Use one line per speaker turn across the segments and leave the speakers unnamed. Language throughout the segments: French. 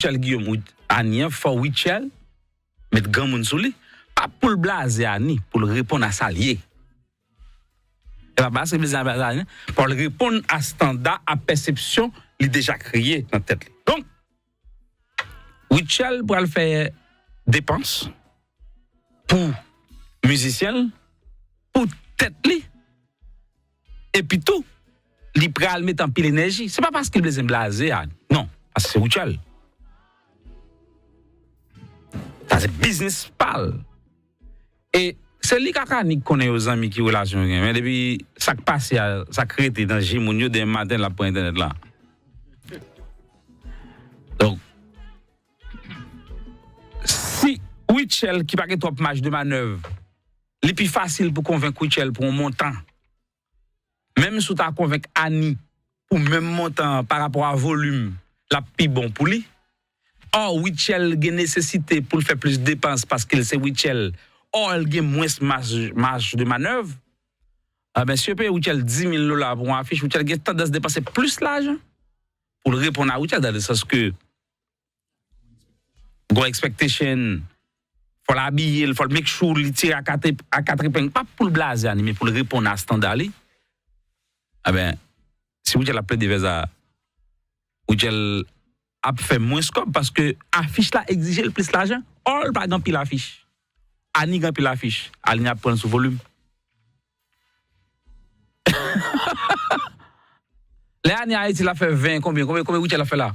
Wichel Guillaume Annie for Wichel mettre grand monde sous lui pas pour le blaser Annie pour répondre à ça lié. Et pas parce que pour répondre à standard à perception il déjà créé dans tête. Donc Wichel pour le faire dépenses pour musicien pour tête li et puis tout il pral mettre en pile énergie c'est pas parce qu'il besoin blaser non parce que c'est Wichel. C'est business parle. Et c'est lui qui connaît aux amis qui relation mais depuis ça passe ça crée dans Jimonio des matin là pour internet là. Donc si Wichel qui pas trop marge de manœuvre, les plus facile pour convaincre Wichel pour un montant. Même si tu as convaincre Annie pour même montant par rapport à volume, la plus bon pour lui. Or, Wichel a nécessité pour faire plus de dépenses parce qu'il c'est Wichel. Or, il a moins marge de manœuvre. Ah ben, si on paye Wichel $10,000 pour une affiche, Wichel a tendance à dépenser plus l'argent pour répondre à Wichel dans le sens que go expectation, faut l'habiller, il faut le make sure, il tire à quatre épingles, pas pour le blaser, mais pour répondre à standard. Ah ben, si Wichel a plaidé vers ça, Wichel a fait moins scope parce que affiche là exige le plus l'argent. All pas grand pile affiche. Ani grand pile affiche. Ani a prendre sous volume. Les Ani a été la fait 20 combien Wichel a fait là?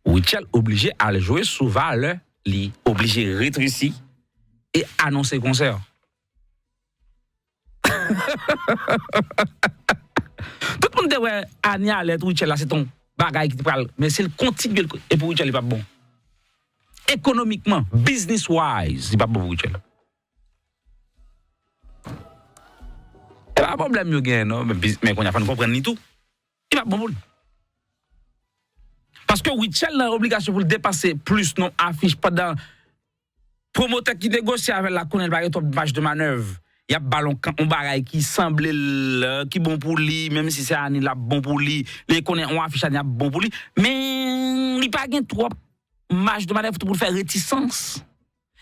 Wichel obligé à le jouer sous valeur, li obligé rétrécir et annoncer concert. Tout le monde dit ouais Ani a l'air Wichel là c'est ton bagay qui te parle mais c'est le continue et pour Wichel il pas bon économiquement business wise il pas bon pour Wichel et pas problème yo gain non mais qu'on a pas comprendre ni tout il pas bon pour lui parce que Wichel a obligation pour le dépasser plus non affiche pendant promoteur qui négocie avec la connaît pas trop marge de manœuvre. Il y a ballon on bagaille qui semble qui bon pour lui même si c'est Annie là bon pour lui les connaît on affiche Annie bon pour lui mais il pas gain trop marge de manœuvre pour faire réticence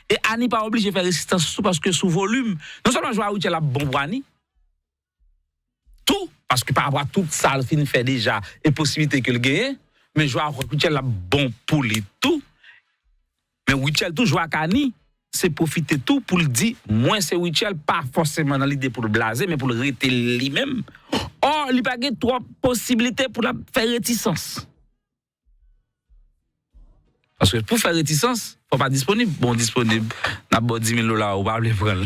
et Annie pas obligé faire résistance parce que sous volume non seulement jouer Wichel là bon pour Annie tout parce que par rapport à tout ça le fin fait déjà et possibilité que le gagne mais jouer Wichel là bon pour lui tout mais Wichel tout jouer à Annie c'est profiter tout pour le dire moi c'est Wichel pas forcément dans l'idée pour le blaser mais pour le rester lui-même or il pas gain trois possibilités pour la faire réticence parce que pour faire réticence faut pas disponible bon disponible n'a pas $10,000 ou pas le prendre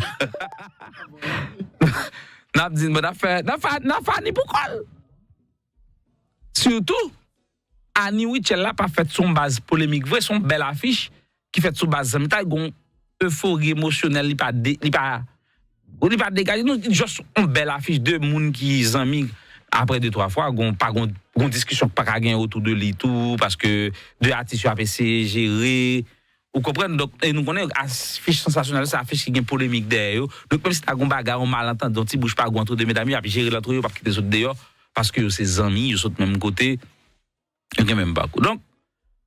n'a dit n'a fait ni pour col surtout Annie Wichel là pas fait son base polémique vrai son belle affiche qui fait sous base ça gon euphorie émotionnelle il pas dégager nous juste une belle affiche de monde qui amis après 2-3 fois gon pas gon discussion pas gagner autour de lui tout parce que deux artistes APC géré vous comprenez donc et nous connaît affiche sensationnelle ça affiche qui gagne polémique derrière donc même si t'as gon bagarre on malentendu donc tu bouge pas entre deux mesdames puis gérer l'autre pas quitter les autres dehors parce que ses amis ils sont de même côté il y a même pas donc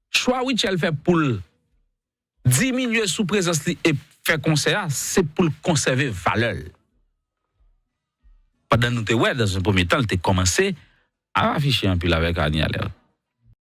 choix Wichel fait pour diminuer sous présence et faire concert, c'est pour conserver valeur. Pendant nous te ouais dans un premier temps, tu commencé à afficher un peu avec Annie à l'air.